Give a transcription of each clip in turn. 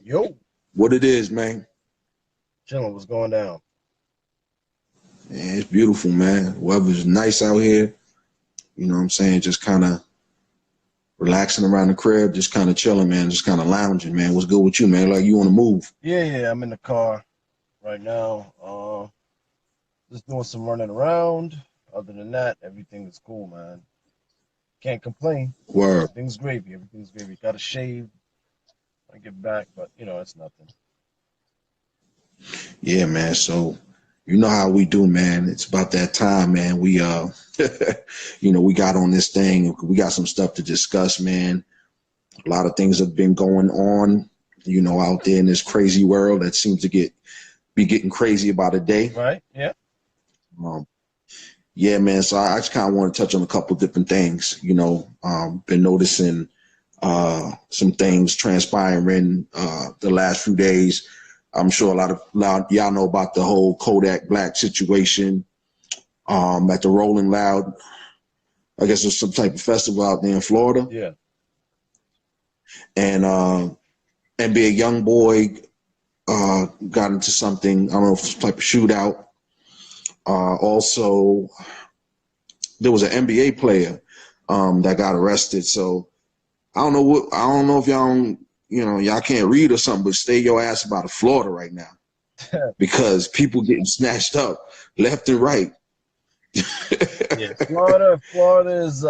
Yo, What it is, man. chilling. What's going down? Man, it's beautiful, man. Weather's nice out here. You know what I'm saying? Just kind of relaxing around the crib, just kind of chilling, man. Just kind of lounging, man. What's good with you, man? Like you on the move? Yeah, I'm in the car right now. Just doing some running around. Other than that, everything is cool, man. Can't complain. Word. Everything's gravy. Everything's gravy. Got to shave. I get back, but it's nothing. Yeah, man. So you know how we do, man. It's about that time, man. We we got on this thing. We got some stuff to discuss, man. A lot of things have been going on, out there in this crazy world that seems to be getting crazy about a day. Right? Yeah. Um, Yeah, man. So I just kind of want to touch on a couple different things. Been noticing some things transpiring the last few days. I'm sure a lot y'all know about the whole Kodak Black situation at the Rolling Loud. I guess it's some type of festival out there in Florida, Yeah. and NBA young boy got into something. I don't know if it's some type of shootout. Also, there was an NBA player that got arrested. So I don't know if y'all can't read or something, but stay your ass about Florida right now because people getting snatched up left and right. Yeah. Florida is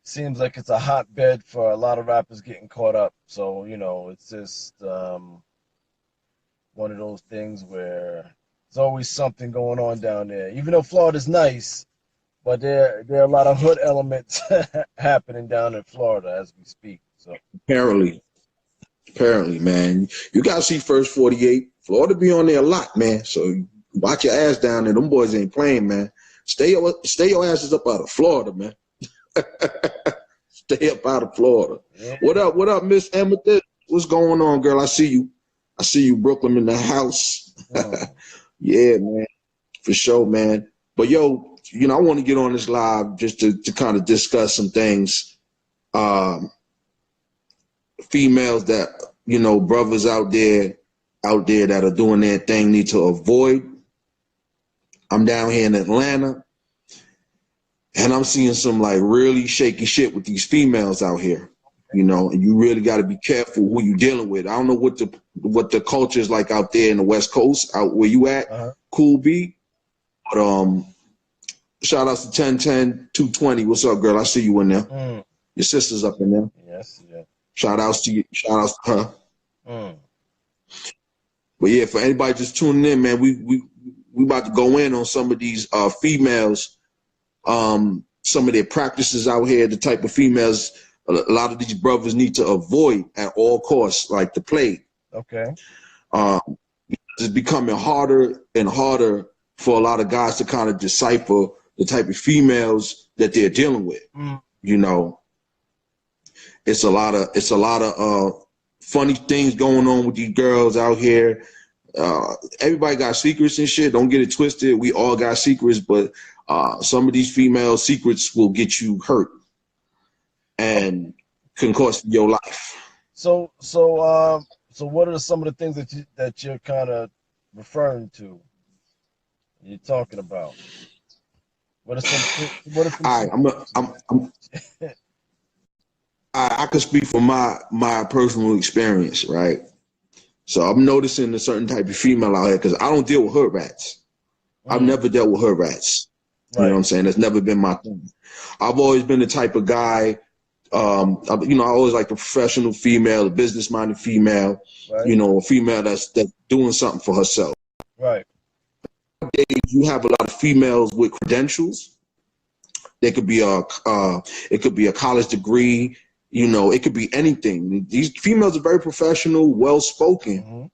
seems like it's a hotbed for a lot of rappers getting caught up. So, it's just one of those things where there's always something going on down there. Even though Florida's nice, but there are a lot of hood elements happening down in Florida as we speak. So Apparently, man, you gotta see First 48. Florida be on there a lot, man. So watch your ass down there. Them boys ain't playing, man. Stay your asses up out of Florida, man. Stay up out of Florida. yeah. What up, Miss Amethyst? What's going on, girl? I see you, Brooklyn in the house. Mm. Yeah, man, for sure, man. But yo, I want to get on this live just to kind of discuss some things. Um, Females that brothers out there that are doing their thing need to avoid. I'm down here in Atlanta, and I'm seeing some like really shaky shit with these females out here. And you really got to be careful who you dealing with. I don't know what the culture is like out there in the West Coast, out where you at, Uh-huh. Cool B. But shout outs to 1010 220. What's up, girl? I see you in there. Mm. Your sister's up in there. Yes, yeah. Shout outs to you. Shout outs to her. Mm. But yeah, for anybody just tuning in, man, we about to go in on some of these females, some of their practices out here, the type of females a lot of these brothers need to avoid at all costs, like the plague. Okay. Um, it's becoming harder and harder for a lot of guys to kind of decipher the type of females that they're dealing with. Mm. It's a lot of funny things going on with these girls out here. Everybody got secrets and shit. Don't get it twisted. We all got secrets, but some of these female secrets will get you hurt and can cost your life. So what are some of the things that you're kind of referring to? You're talking about. What are some? What are some? All right, I could speak from my personal experience, right? So I'm noticing a certain type of female out here because I don't deal with hood rats. I've never dealt with hood rats. You know what I'm saying? That's never been my thing. I've always been the type of guy, I always like a professional female, a business-minded female, Right. a female that's doing something for herself. Right. Nowadays, you have a lot of females with credentials. There could be it could be a college degree. It could be anything. These females are very professional, well-spoken. Mm-hmm.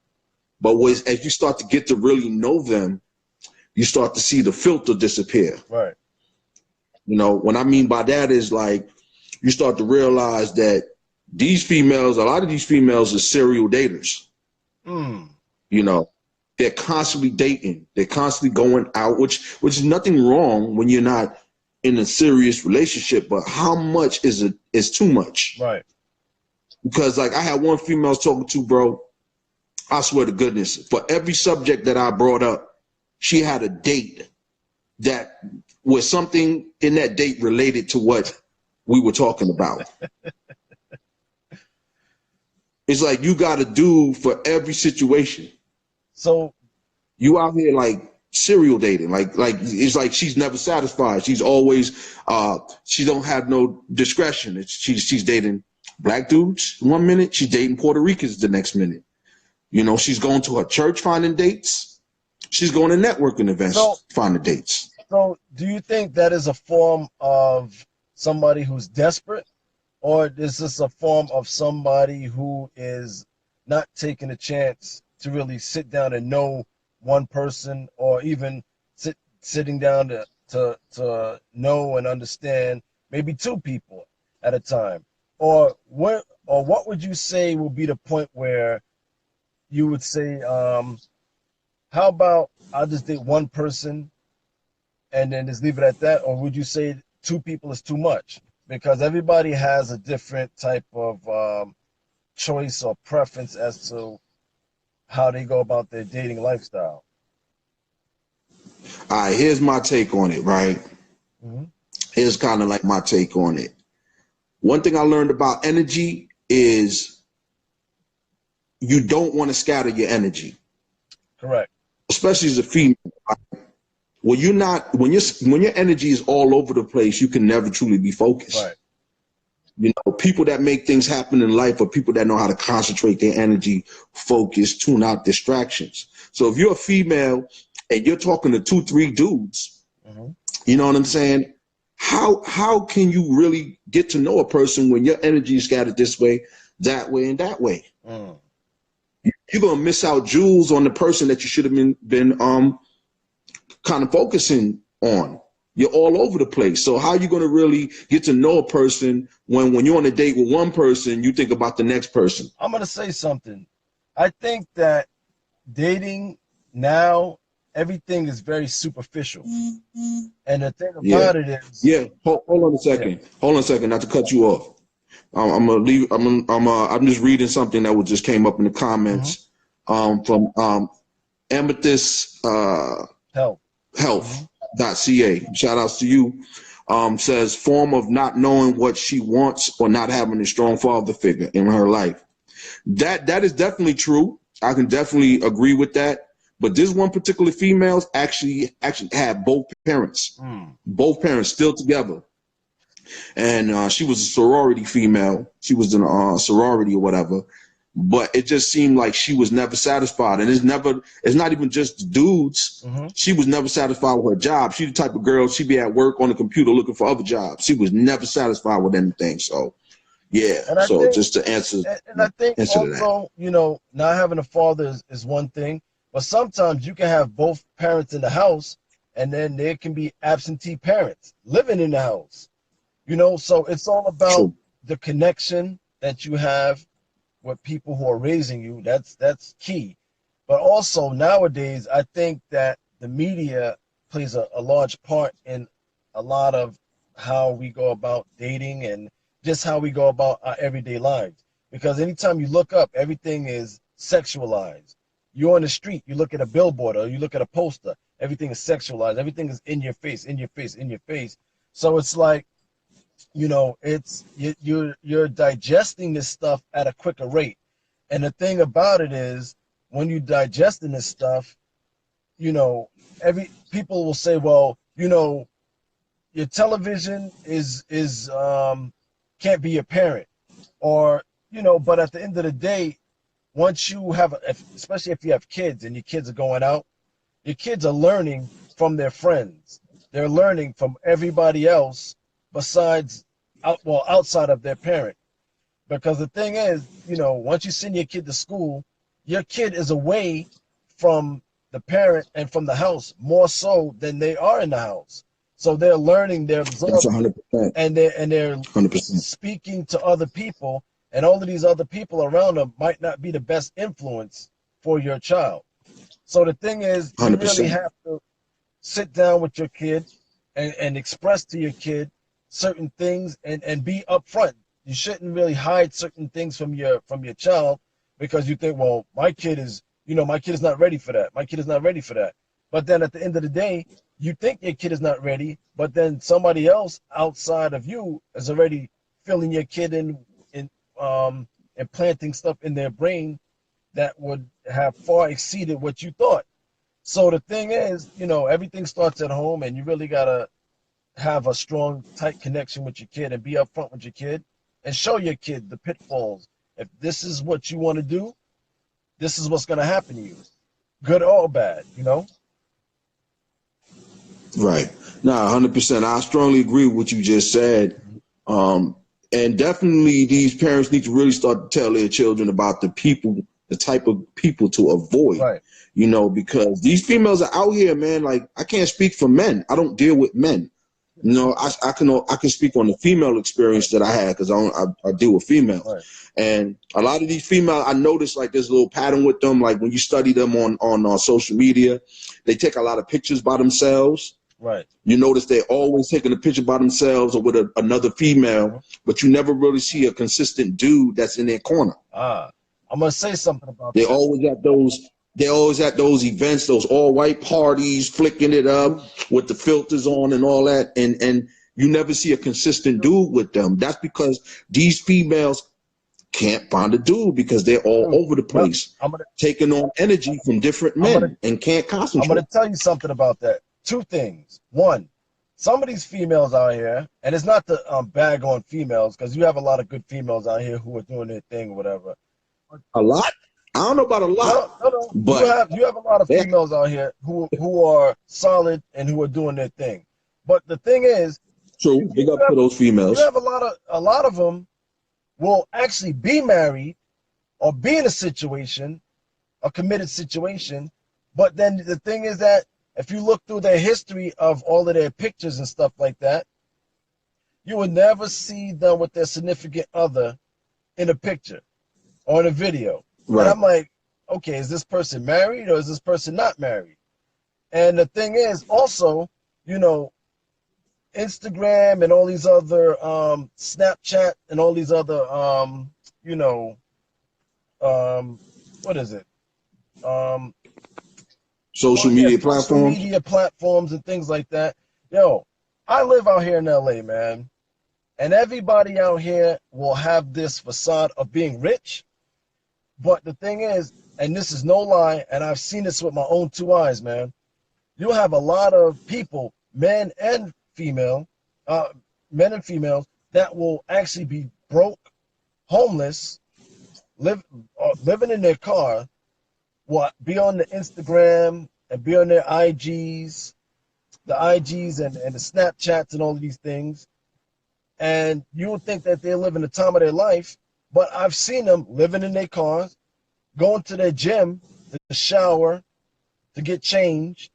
But as you start to get to really know them, you start to see the filter disappear. Right. What I mean by that is like you start to realize that a lot of these females are serial daters. Mm. They're constantly dating. They're constantly going out, which is nothing wrong when you're not in a serious relationship. But how much is too much? Right. Because like I had one female I was talking to, bro. I swear to goodness, for every subject that I brought up, she had a date that was something in that date related to what we were talking about. It's like you got a dude for every situation. So You out here like serial dating, like it's like she's never satisfied. She's always she don't have no discretion. She's dating black dudes 1 minute, she's dating Puerto Ricans the next minute. You know, she's going to her church finding dates. She's going to networking so events finding dates. so do you think that is a form of somebody who's desperate, or is this a form of somebody who is not taking a chance to really sit down and know one person, or even sitting down to know and understand maybe two people at a time? Or what would you say will be the point where you would say, how about I'll just date one person and then just leave it at that? Or would you say two people is too much? Because everybody has a different type of choice or preference as to how they go about their dating lifestyle. All right, here's my take on it, right? Hmm. Here's kind of like my take on it. One thing I learned about energy is you don't want to scatter your energy, Correct. especially as a female. When you're not, when your energy is all over the place, you can never truly be Right. focused. You know, people that make things happen in life are people that know how to concentrate their energy, focus, tune out distractions. So if you're a female and you're talking to two, three dudes, Hmm. you know what I'm saying? How can you really get to know a person when your energy is scattered this way, and that way? Mm. You're gonna miss out jewels on the person that you should have been kind of focusing on. You're all over the place. So how are you going to really get to know a person when you're on a date with one person, you think about the next person? I'm going to say something. I think that dating now, everything is very superficial. And the thing Yeah. about it is, Yeah. Hold on a yeah. second. Hold on a second. Not to cut you off. I'm gonna leave. I'm just reading something that just came up in the Hmm. comments from Amethyst Help. Hmm. Health.ca. Shout outs to you. Says form of not knowing what she wants or not having a strong father figure in her life. That is definitely true. I can definitely agree with that. But this one particular female actually had Mm. both parents still together, and she was a sorority female. She was in a sorority or whatever. But it just seemed like she was never satisfied, and it's not even just the dudes. Hmm. She was never satisfied with her job. She the type of girl, she'd be at work on the computer looking for other jobs. She was never satisfied with anything. So yeah. And I So think, just to and I think answer to that. also, not having a father is one thing, but sometimes you can have both parents in the house, and then there can be absentee parents living in the house. So it's all about True. the connection that you have with people who are raising you. That's key. But also nowadays, I think that the media plays a large part in a lot of how we go about dating and just how we go about our everyday lives. Because anytime you look up, everything is sexualized. You're on the street, you look at a billboard or you look at a poster, everything is sexualized. Everything is in your face, in your face, in your face. So it's like, it's you're digesting this stuff at a quicker rate. And the thing about it is, when you digesting this stuff, you know every people will say, well, your television is can't be your parent. Or, but at the end of the day, once you have especially if you have kids and your kids are going out, your kids are learning from their friends. They're learning from everybody else besides outside of their parent. Because the thing is, once you send your kid to school, your kid is away from the parent and from the house more so than they are in the house. So they're learning, they're That's absorbing, 100%. and they're 100%. speaking to other people, and all of these other people around them might not be the best influence for your child. So the thing is, you really 100%. have to sit down with your kid and express to your kid certain things and be upfront. you shouldn't really hide certain things from your child, because you think, well, my kid is, my kid is not ready for that. My kid is not ready for that. But then at the end of the day, you think your kid is not ready, but then somebody else outside of you is already filling your kid in and planting stuff in their brain that would have far exceeded what you thought. So the thing is, everything starts at home, and you really gotta have a strong, tight connection with your kid and be upfront with your kid and show your kid the pitfalls. If this is what you want to do, this is what's gonna happen to you, good or bad. Right. Nah, 100%. I strongly agree with what you just said. Um, and definitely these parents need to really start to tell their children about the type of people to avoid, Right. because these females are out here, man. Like, I can't speak for men. I don't deal with men. I can speak on the female experience that I had, because I deal with females, Right. and a lot of these females, I noticed like there's a little pattern with them. Like when you study them on social media, they take a lot of pictures by themselves. Right. You notice they're always taking a picture by themselves or with another female, but you never really see a consistent dude that's in their corner. I'm gonna say something about They that. always at those. They always at those events, those all white parties, flicking it up with the filters on and all that, and you never see a consistent dude with them. That's because these females can't find a dude because they're all over the Yep. place, taking on energy from different I'm gonna men and can't I'm concentrate. gonna tell you something about that. Two things. One, some of these females out here, and it's not to bag on females, because you have a lot of good females out here who are doing their thing or whatever. A lot? I don't know about a No, lot, no, no. You but have you have a lot of yeah, females out here who are solid and who are doing their thing. But the thing is, true. Big you up to have those you females. have a lot of them will actually be married or be in a committed situation. But then the thing is that if you look through their history of all of their pictures and stuff like that, you will never see them with their significant other in a picture or in a video. And Right. I'm like, okay, is this person married or is this person not married? And the thing is also, you know, Instagram and all these other Snapchat and all these other you know, what is it? Um, Social yeah, media social platforms. media platforms and things like that. Yo, I live out here in LA, man, and everybody out here will have this facade of being rich. But the thing is, and this is no lie, and I've seen this with my own two eyes, man. You'll have a lot of people, female, uh, men and females, that will actually be broke, homeless, living in their car, will be on the Instagram and be on their IGs and the Snapchats and all of these things. And you would think that they're living the time of their life, but I've seen them living in their cars, going to their gym to shower, to get changed,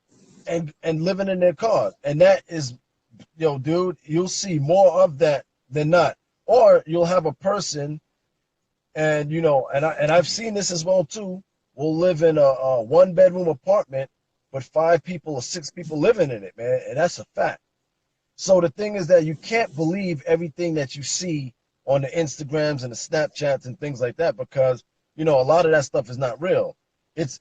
and living in their cars. And that is, dude, you'll see more of that than not. Or you'll have a person, and I've seen this as well too, will live in a one-bedroom apartment with 5 people or 6 people living in it, man, and that's a fact. So the thing is that you can't believe everything that you see on the Instagrams and the Snapchats and things like that, because a lot of that stuff is not real. It's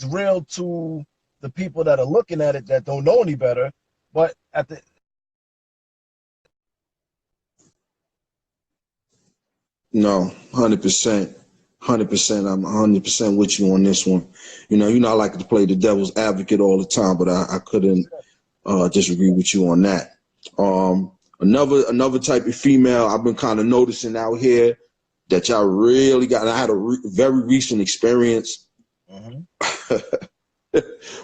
real to the people that are looking at it that don't know any better, but at the No, 100%. 100%. I'm 100% with you on this one. I like to play the devil's advocate all the time, but I couldn't disagree with you on that. Another type of female I've been kind of noticing out here that y'all really got. And I had a very recent experience Mhm.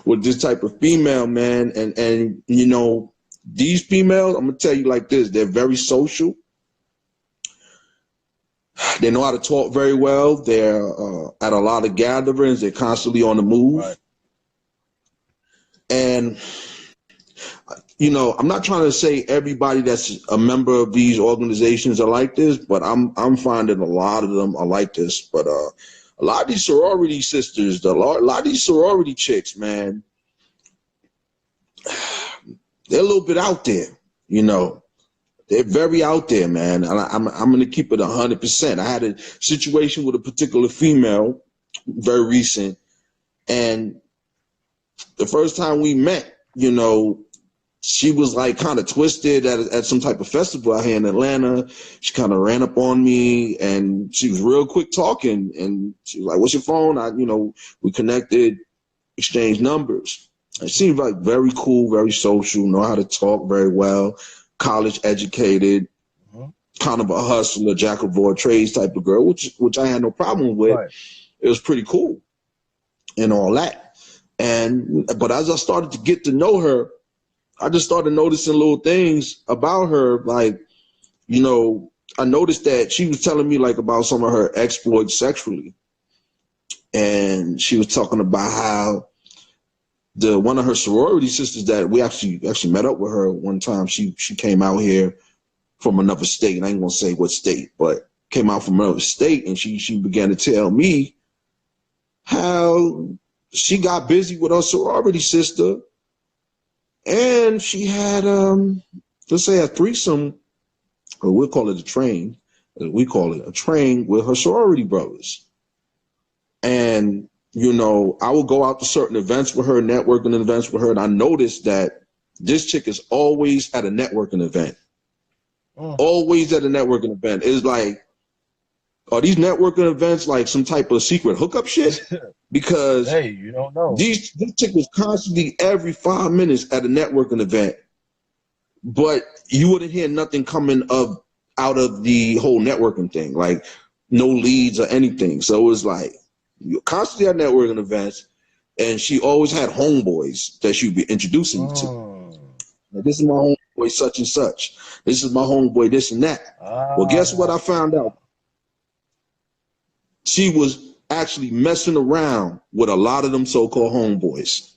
with this type of female, man. And these females, I'm gonna tell you like this: they're very social. They know how to talk very well. They're at a lot of gatherings. They're constantly on the move. Right. And I'm not trying to say everybody that's a member of these organizations are like this, but I'm finding a lot of them are like this. But a lot of these sorority sisters, a lot of these sorority chicks, man, they're a little bit out there. They're They're very out there, man. And I'm gonna keep it 100%. I had a situation with a particular female, very recent, and the first time we met, you know, she was like kind of twisted at some type of festival out here in Atlanta. She kind of ran up on me and she was real quick talking. And she was like, "What's your phone?" We connected, exchanged numbers. It seemed like very cool, very social, know how to talk very well, college educated, kind of a hustler, jack of all trades type of girl, which I had no problem with. Right. It was pretty cool and all that. But as I started to get to know her, I just started noticing little things about her. Like, you know, I noticed that she was telling me like about some of her exploits sexually. And she was talking about how one of her sorority sisters that we actually met up with her one time. She came out here from another state. And I ain't gonna say what state, but came out from another state, and she began to tell me how she got busy with her sorority sister, and she had let's say a threesome, or we'll call it a train. We call it a train with her sorority brothers. And you know, I would go out to certain events with her, networking events with her, and I noticed that this chick is always at a networking event. Always at a networking event. It's like, are these networking events like some type of secret hookup shit? Because hey, you don't know. This chick was constantly every 5 minutes at a networking event, but you wouldn't hear nothing coming out of the whole networking thing, like no leads or anything. So it was like you're constantly at networking events, and she always had homeboys that she'd be introducing you to. Like, this is my homeboy such and such. This is my homeboy this and that. Well, guess what I found out? She was actually messing around with a lot of them so-called homeboys.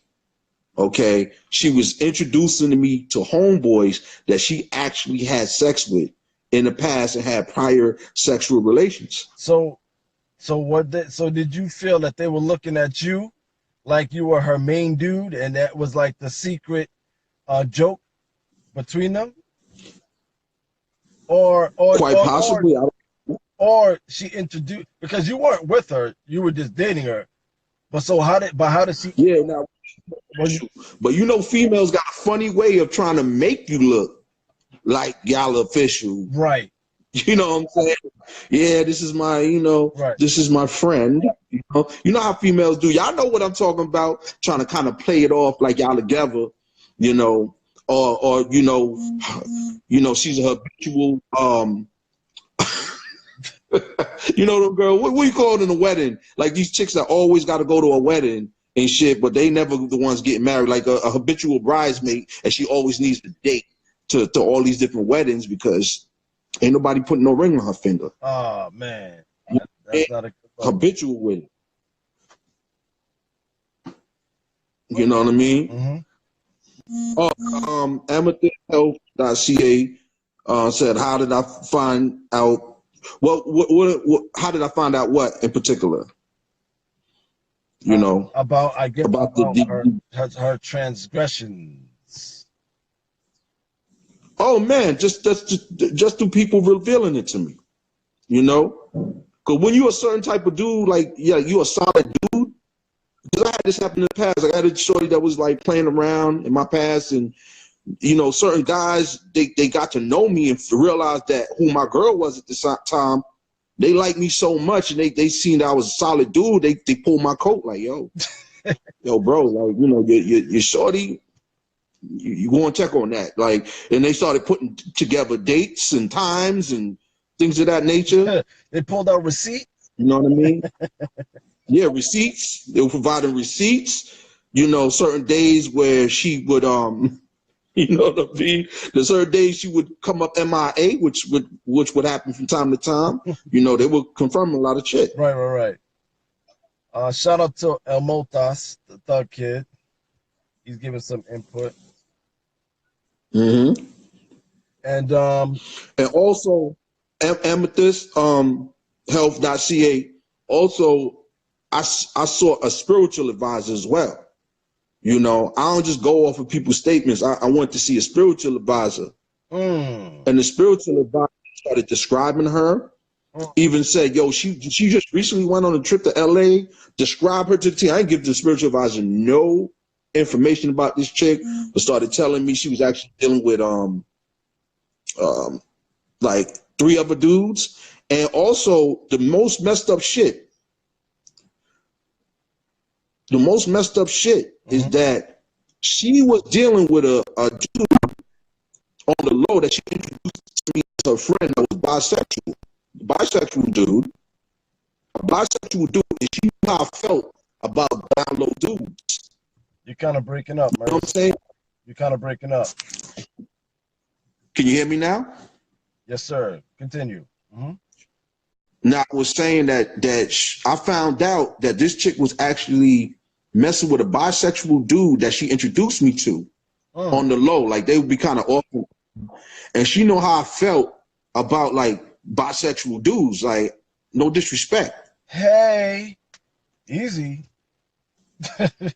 Okay, she was introducing me to homeboys that she actually had sex with in the past and had prior sexual relations. So did you feel that they were looking at you like you were her main dude, and that was like the secret joke between them? Or quite possibly. Or she introduced, because you weren't with her, you were just dating her. But how did she? Yeah, now, but you know, females got a funny way of trying to make you look like y'all official. Right. You know what I'm saying? Yeah, this is my, right. This is my friend. You know how females do. Y'all know what I'm talking about, trying to kind of play it off like y'all together, or she's a habitual the girl, what you call it in a wedding? Like these chicks that always got to go to a wedding and shit, but they never the ones getting married. Like a habitual bridesmaid, and she always needs to date to all these different weddings because ain't nobody putting no ring on her finger. Oh man, that's not a good habitual with it. You know what I mean? AmethystHealth.ca said, "How did I find out?" What? How did I find out what in particular? About her transgressions. Oh man, just through people revealing it to me, because when you're a certain type of dude, like you're a solid dude. Because I had this happen in the past. Like, I had a shorty that was like playing around in my past, and certain guys, they got to know me and realized that who my girl was at the time. They liked me so much, and they seen that I was a solid dude. They pulled my coat like, yo, bro, like, your shorty, you go and check on that. Like, and they started putting together dates and times and things of that nature. They pulled out receipts. You know what I mean? Yeah, receipts. They were providing receipts. Certain days where she would you know what I mean? There's certain days she would come up MIA, which would happen from time to time. They would confirm a lot of shit. Right. Shout out to El Motas, the Thug Kid. He's giving some input. Mm-hmm. And also Amethyst Health.ca. Also, I saw a spiritual advisor as well. I don't just go off of people's statements. I want to see a spiritual advisor Mm. And the spiritual advisor started describing her, Mm. even said, yo, she just recently went on a trip to LA, describe her to the team. I didn't give the spiritual advisor no information about this chick, but started telling me she was actually dealing with um like 3 other dudes. And also the most messed up shit is Mm-hmm. that she was dealing with a dude on the low that she introduced to me as her friend that was bisexual. Bisexual dude, a bisexual dude, and she knew how I felt about down low dudes. You're kind of breaking up, You know what I'm Merce. saying? You're kind of breaking up. Can you hear me now? Yes, sir. Continue. Mm-hmm. Now I was saying that I found out that this chick was actually messing with a bisexual dude that she introduced me to on Mm. the low. Like they would be kind of awful, and she know how I felt about like bisexual dudes. Like no disrespect. Hey, easy.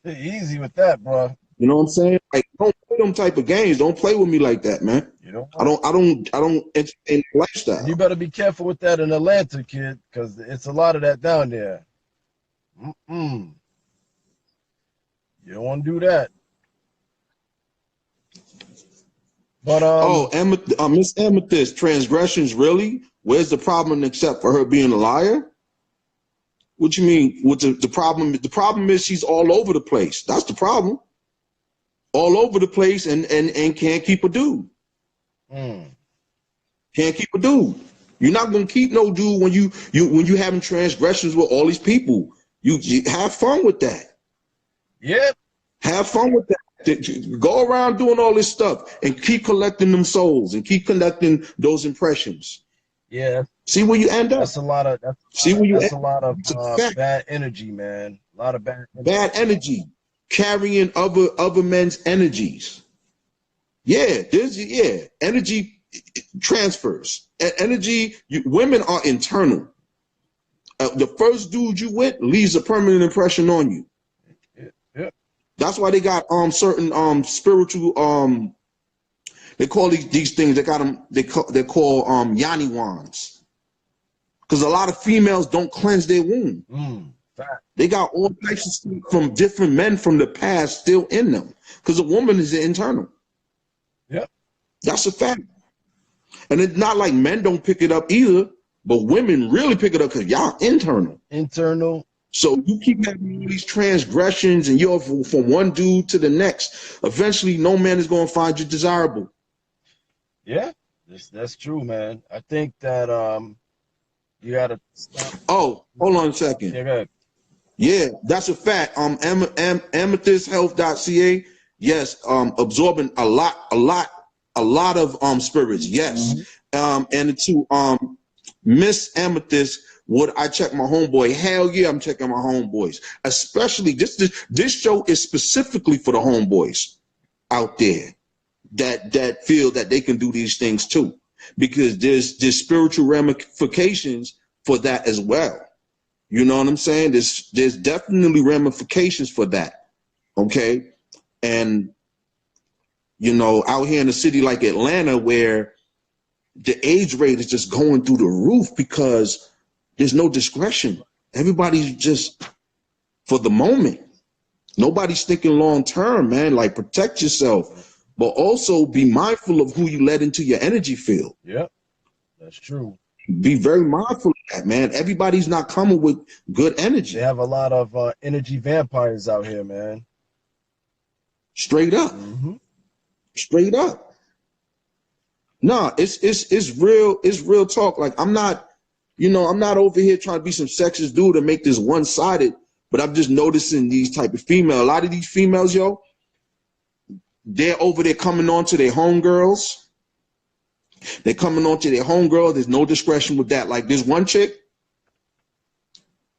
Easy with that, bro. You know what I'm saying? Like don't play them type of games. Don't play with me like that, man. You know I what? don't I don't I don't entertain the And you lifestyle. better be careful with that in Atlanta, kid, because it's a lot of that down there. Mm-mm. You don't want to do that. But Oh, Miss Amethyst, transgressions really? Where's the problem except for her being a liar? What you mean? What the problem? The problem is she's all over the place. That's the problem. All over the place and can't keep a dude. mm, Can't keep a dude. You're not gonna keep no dude when you having transgressions with all these people. You have fun with that. yep, Have fun with that. Go around doing all this stuff and keep collecting them souls and keep collecting those impressions. yeah, See where you end up. that's a lot of See where you end that's a up. lot of It's a fact. bad energy, man. A lot of bad energy. Bad energy, carrying other men's energies. Yeah, energy transfers. Energy. Women are internal. The first dude you with leaves a permanent impression on you. Yep, yep. That's why they got certain spiritual they call these things they got them they call yanni wands because a lot of females don't cleanse their womb. Fact. They got all types of stuff from different men from the past still in them because a woman is internal. Yep. That's a fact. And it's not like men don't pick it up either, but women really pick it up because y'all internal. Internal. So you keep having all these transgressions and you're from one dude to the next. Eventually, no man is going to find you desirable. Yeah, that's true, man. I think that you gotta stop. Oh, hold on a second. Yeah, go ahead. Yeah, that's a fact. Amethysthealth.ca. Yes, absorbing a lot of spirits. Yes. Mm-hmm. And to Miss Amethyst, would I check my homeboy? Hell yeah, I'm checking my homeboys. Especially this show is specifically for the homeboys out there that feel that they can do these things too, because there's spiritual ramifications for that as well. You know what I'm saying? There's definitely ramifications for that. Okay, and out here in a city like Atlanta where the age rate is just going through the roof because there's no discretion. Everybody's just for the moment. Nobody's thinking long term, man. Like protect yourself, but also be mindful of who you let into your energy field. Yep, that's true. Be very mindful of that, man. Everybody's not coming with good They energy. have a lot of energy vampires out here, man. Straight up. Mm-hmm. Straight up. No, it's real talk. Like I'm not over here trying to be some sexist dude and make this one-sided, but I'm just noticing these type of female. A lot of these females, yo, they're over there coming on to their homegirls. They're coming on to their homegirl. There's no discretion with that. Like this one chick,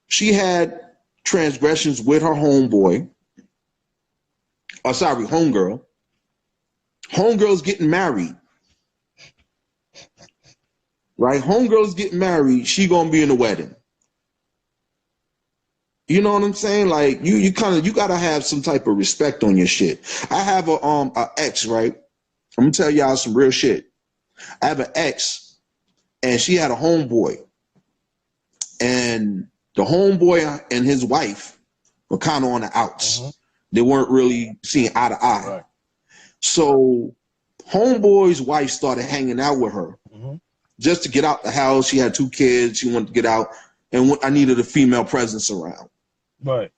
she had transgressions with her homeboy. Oh, sorry, homegirl. Homegirl's getting married. Right? Homegirl's getting married. She gonna be in the wedding. You know what I'm saying? Like you gotta have some type of respect on your shit. I have a ex, right? I'm gonna tell y'all some real shit. I have an ex, and she had a homeboy, and the homeboy and his wife were kind of on the outs. They weren't really seeing eye to eye. Right. So homeboy's wife started hanging out with her just to get out the house. She had 2 kids. She wanted to get out, and I needed a female presence around. Right.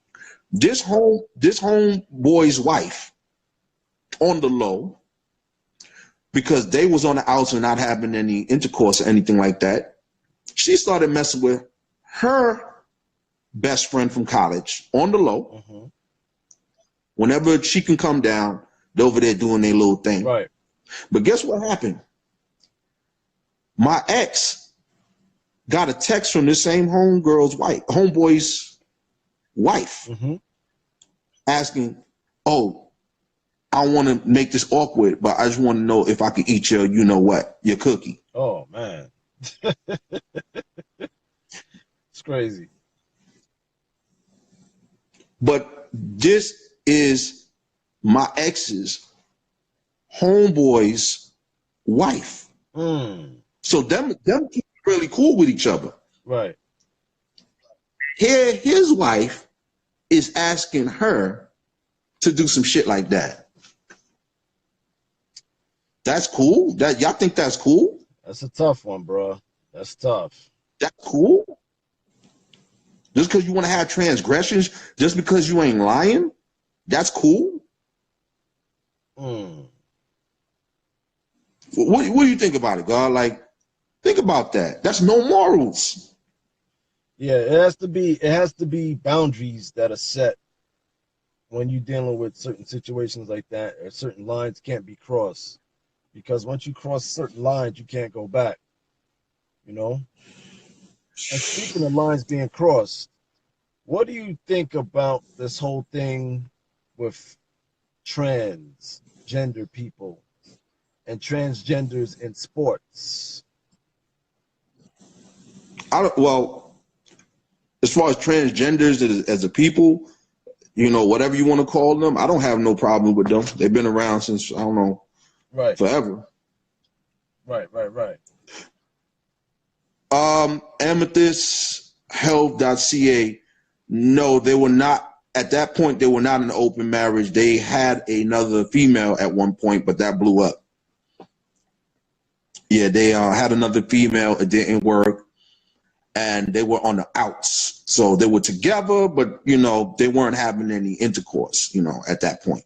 This homeboy's wife, on the low, because they was on the outs and not having any intercourse or anything like that, she started messing with her best friend from college on the low. Whenever she can come down, they're over there doing their little thing. Right. But guess what happened? My ex got a text from the same homeboy's wife, asking, "Oh, I want to make this awkward, but I just want to know if I could eat your, you know what, your cookie." Oh man, it's crazy. But this is my ex's homeboy's wife. So them keep really cool with each other. Right. Here, his wife is asking her to do some shit like that. That's cool? Y'all think that's cool? That's a tough one, bro. That's tough. That's cool? Just because you want to have transgressions, just because you ain't lying, that's cool? What do you think about it, God? Like, think about that. That's no morals. Yeah, it has to be boundaries that are set when you're dealing with certain situations like that, or certain lines can't be crossed. Because once you cross certain lines, you can't go back. You know? And speaking of lines being crossed, what do you think about this whole thing with transgender people and transgenders in sports? Well, as far as transgenders as a people, you know, whatever you want to call them, I don't have no problem with them. They've been around since, I don't know, forever. Right. Amethysthealth.ca, no, they were not, at that point, they were not in an open marriage. They had another female at one point, but that blew up. Yeah, they had another female, it didn't work, and they were on the outs. So they were together, but, you know, they weren't having any intercourse, you know, at that point,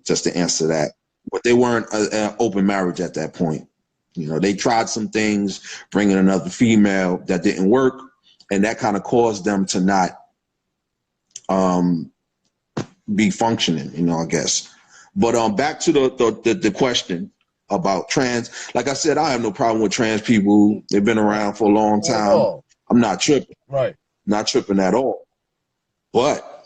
just to answer that. But they weren't an open marriage at that point. You know, they tried some things, bringing another female, that didn't work, and that kind of caused them to not be functioning, you know, I guess. But back to the question about trans. Like I said, I have no problem with trans people. They've been around for a long time. I'm not tripping. Right. Not tripping at all. But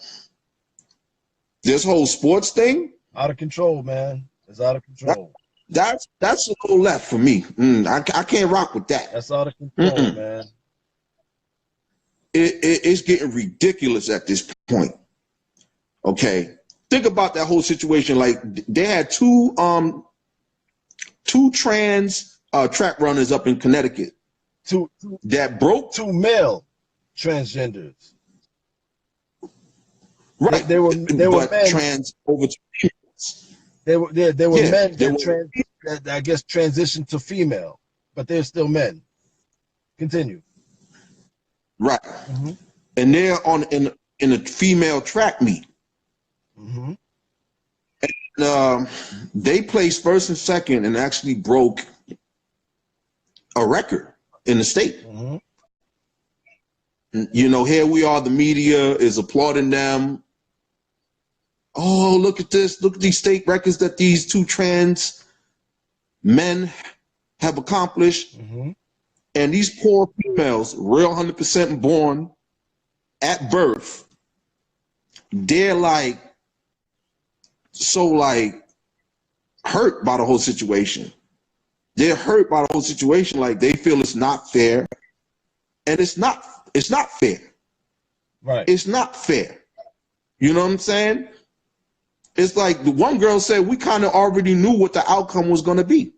this whole sports thing, out of control, man. It's out of control. That's a little left for me. I can't rock with that. That's out of control, man. It's getting ridiculous at this point. Okay, think about that whole situation. Like, they had two trans track runners up in Connecticut that broke. Two male transgenders. Right. They were men. Trans over females. They were men that I guess transitioned to female, but they're still men. Continue. Right. And they're in a female track meet. And they placed first and second and actually broke a record in the state. You know, here we are, the media is applauding them. Oh, look at this. Look at these state records that these two trans men have accomplished. And these poor females, real 100% born at birth, they're like, so like hurt by the whole situation. They're hurt by the whole situation. Like, they feel it's not fair. And it's not fair. Right. It's not fair. You know what I'm saying? It's like the one girl said, we kind of already knew what the outcome was going to be.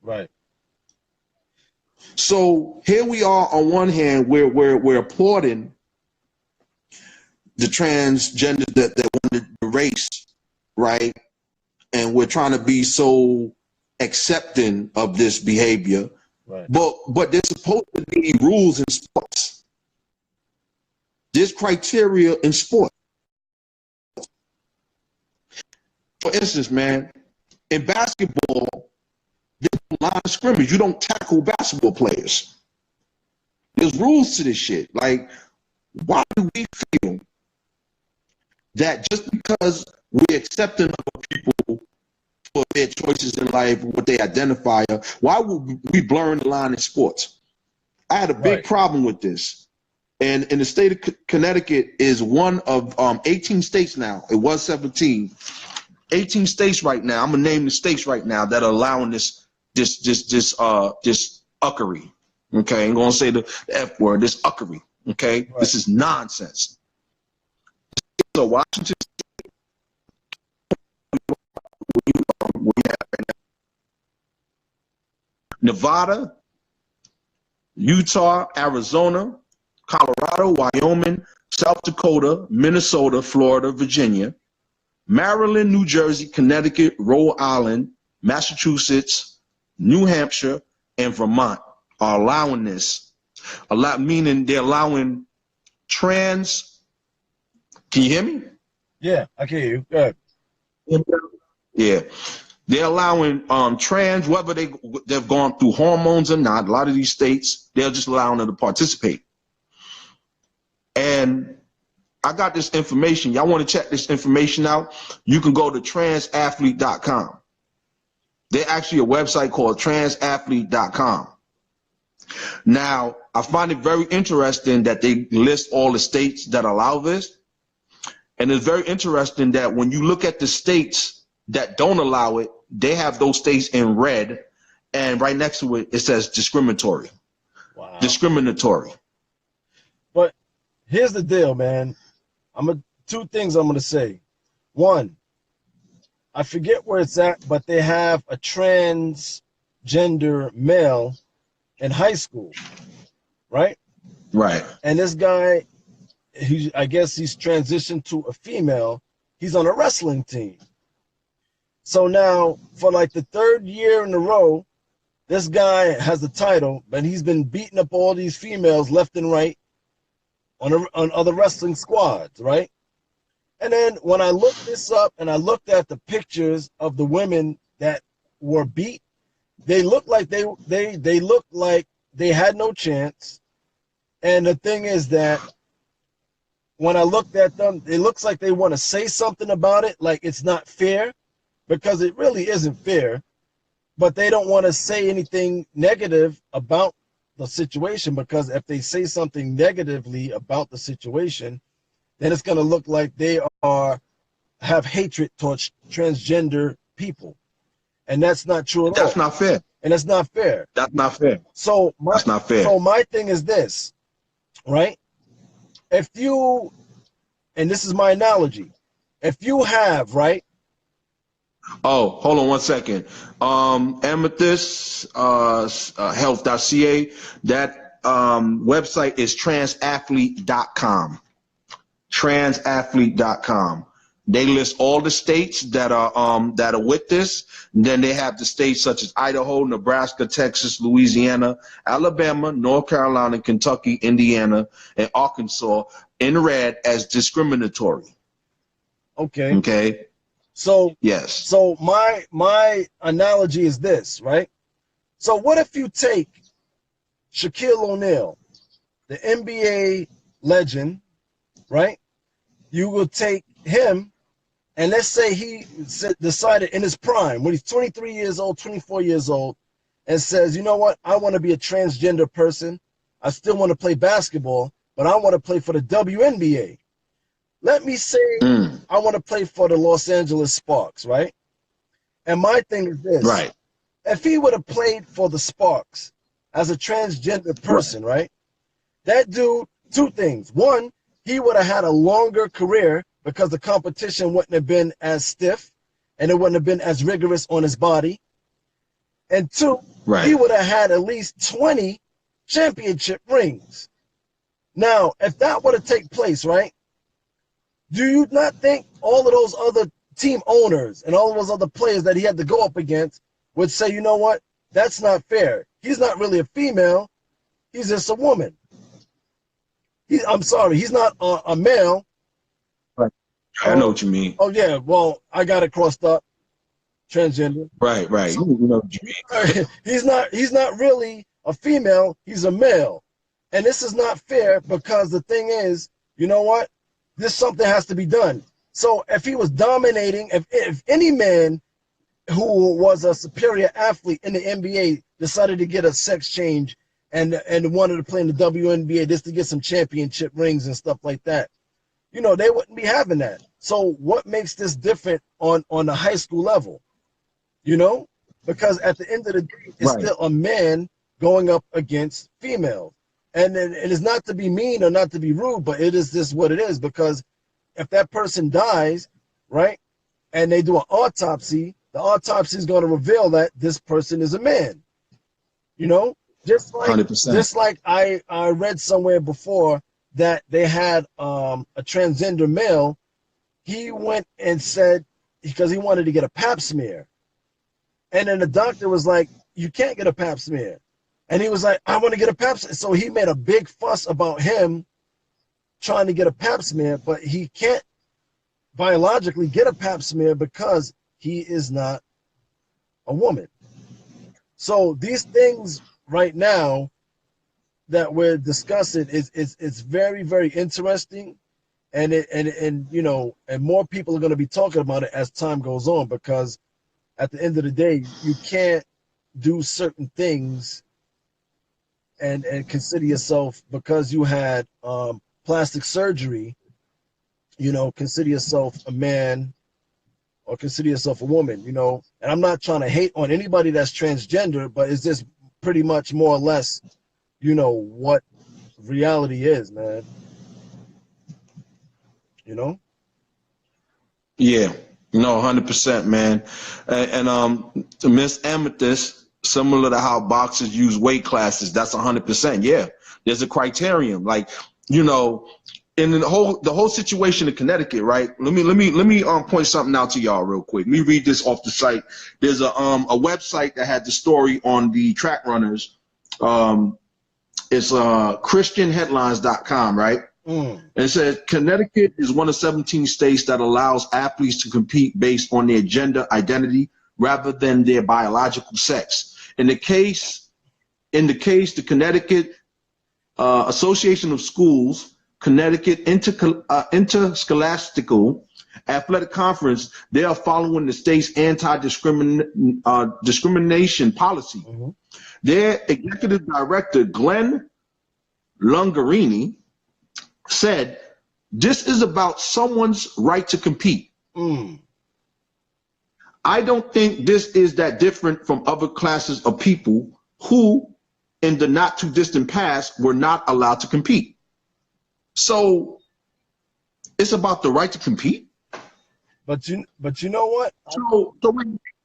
Right. So here we are on one hand, we're applauding the transgender that wanted the race, right? And we're trying to be so accepting of this behavior. Right. But there's supposed to be rules in sports. There's criteria in sport. For instance, man, in basketball, there's a line of scrimmage. You don't tackle basketball players. There's rules to this shit. Like, why do we feel that just because we're accepting of people for their choices in life, what they identify, why would we blur the line in sports? I had a big problem with this. And in the state of Connecticut is one of 18 states now. It was 17. 18 states right now. I'm gonna name the states right now that are allowing this uckery. Okay, I'm gonna say the F word, this uckery. Okay, this is nonsense. So Washington State, we have right now Nevada, Utah, Arizona, Colorado, Wyoming, South Dakota, Minnesota, Florida, Virginia, Maryland, New Jersey, Connecticut, Rhode Island, Massachusetts, New Hampshire, and Vermont are allowing this. Meaning they're allowing trans. Can you hear me? Yeah, I can hear you. Good. Yeah. They're allowing trans, whether they've gone through hormones or not, a lot of these states, they're just allowing them to participate. And I got this information. Y'all want to check this information out? You can go to transathlete.com. There's actually a website called transathlete.com. Now, I find it very interesting that they list all the states that allow this. And it's very interesting that when you look at the states that don't allow it, they have those states in red. And right next to it, it says discriminatory. Wow. Discriminatory. But here's the deal, man. Two things I'm gonna say. One, I forget where it's at, but they have a transgender male in high school, right? Right. And this guy, I guess he's transitioned to a female. He's on a wrestling team. So now, for like the third year in a row, this guy has the title, but he's been beating up all these females left and right on other wrestling squads, right? And then when I looked this up and I looked at the pictures of the women that were beat, they looked like they looked like they had no chance. And the thing is that when I looked at them, it looks like they want to say something about it, like it's not fair, because it really isn't fair. But they don't want to say anything negative about the situation, because if they say something negatively about the situation, then it's going to look like they have hatred towards transgender people. And that's not true at all. That's not fair. And that's not fair. That's not fair. So that's not fair. So my thing is this, right? If you, and this is my analogy, if you have, right? Oh, hold on one second. Amethyst health.ca, that website is transathlete.com. Transathlete.com. They list all the states that are with this. And then they have the states such as Idaho, Nebraska, Texas, Louisiana, Alabama, North Carolina, Kentucky, Indiana, and Arkansas in red as discriminatory. Okay. Okay. So yes. So my analogy is this, right? So what if you take Shaquille O'Neal, the NBA legend, right? You will take him, and let's say he decided in his prime, when he's 23 years old, 24 years old, and says, you know what, I want to be a transgender person. I still want to play basketball, but I want to play for the WNBA. Let me say I want to play for the Los Angeles Sparks, right? And my thing is this. Right. If he would have played for the Sparks as a transgender person, right? That dude, two things. One, he would have had a longer career because the competition wouldn't have been as stiff and it wouldn't have been as rigorous on his body. And two, he would have had at least 20 championship rings. Now, if that were to take place, right, do you not think all of those other team owners and all of those other players that he had to go up against would say, you know what, that's not fair. He's not really a female. He's just a woman. I'm sorry, he's not a male. Right. I know what you mean. Oh, yeah, well, I got it crossed up. Transgender. Right. So, you know what you mean. He's not really a female. He's a male. And this is not fair because the thing is, you know what? This something has to be done. So if he was dominating, if any man who was a superior athlete in the NBA decided to get a sex change and wanted to play in the WNBA just to get some championship rings and stuff like that, you know, they wouldn't be having that. So what makes this different on the high school level? You know, because at the end of the day, it's still a man going up against females. And it is not to be mean or not to be rude, but it is just what it is. Because if that person dies, right, and they do an autopsy, the autopsy is going to reveal that this person is a man. You know, just like 100%. Just like I read somewhere before that they had a transgender male. He went and said because he wanted to get a pap smear, and then the doctor was like, "You can't get a pap smear." And he was like, I want to get a pap smear. So he made a big fuss about him trying to get a pap smear, but he can't biologically get a pap smear because he is not a woman. So these things right now that we're discussing is very, very interesting. And you know, and more people are going to be talking about it as time goes on, because at the end of the day, you can't do certain things and consider yourself, because you had plastic surgery, you know, consider yourself a man or consider yourself a woman, you know. And I'm not trying to hate on anybody that's transgender, but it's just pretty much more or less, you know, what reality is, man. You know? Yeah, no, 100%, man. And Miss Amethyst, similar to how boxers use weight classes, that's 100%. Yeah, there's a criterion. Like, you know, in the whole situation in Connecticut, right? Let me point something out to y'all real quick. Let me read this off the site. There's a website that had the story on the track runners. It's christianheadlines.com, right? And it says Connecticut is one of 17 states that allows athletes to compete based on their gender identity rather than their biological sex. In the case, the Connecticut Association of Schools, Connecticut Interscholastical Athletic Conference, they are following the state's anti-discrimination policy. Their executive director, Glenn Lungarini, said, "This is about someone's right to compete. I don't think this is that different from other classes of people who, in the not too distant past, were not allowed to compete." So it's about the right to compete. But you know what? So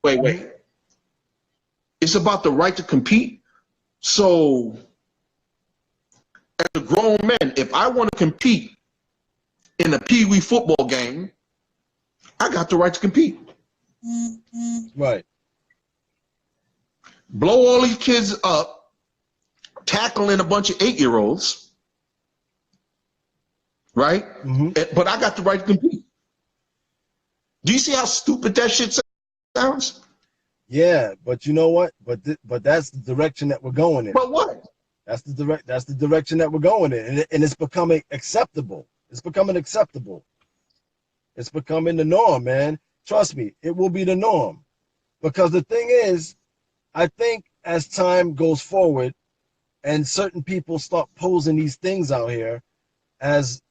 wait. It's about the right to compete. So as a grown man, if I want to compete in a pee-wee football game, I got the right to compete. Right. Blow all these kids up, tackling a bunch of 8-year-olds, right? But I got the right to compete. Do you see how stupid that shit sounds? Yeah, but you know what? But that's the direction that we're going in. But what? That's the direction that we're going in, and it's becoming acceptable. It's becoming acceptable. It's becoming the norm, man. Trust me, it will be the norm. Because the thing is, I think as time goes forward and certain people start posing these things out here as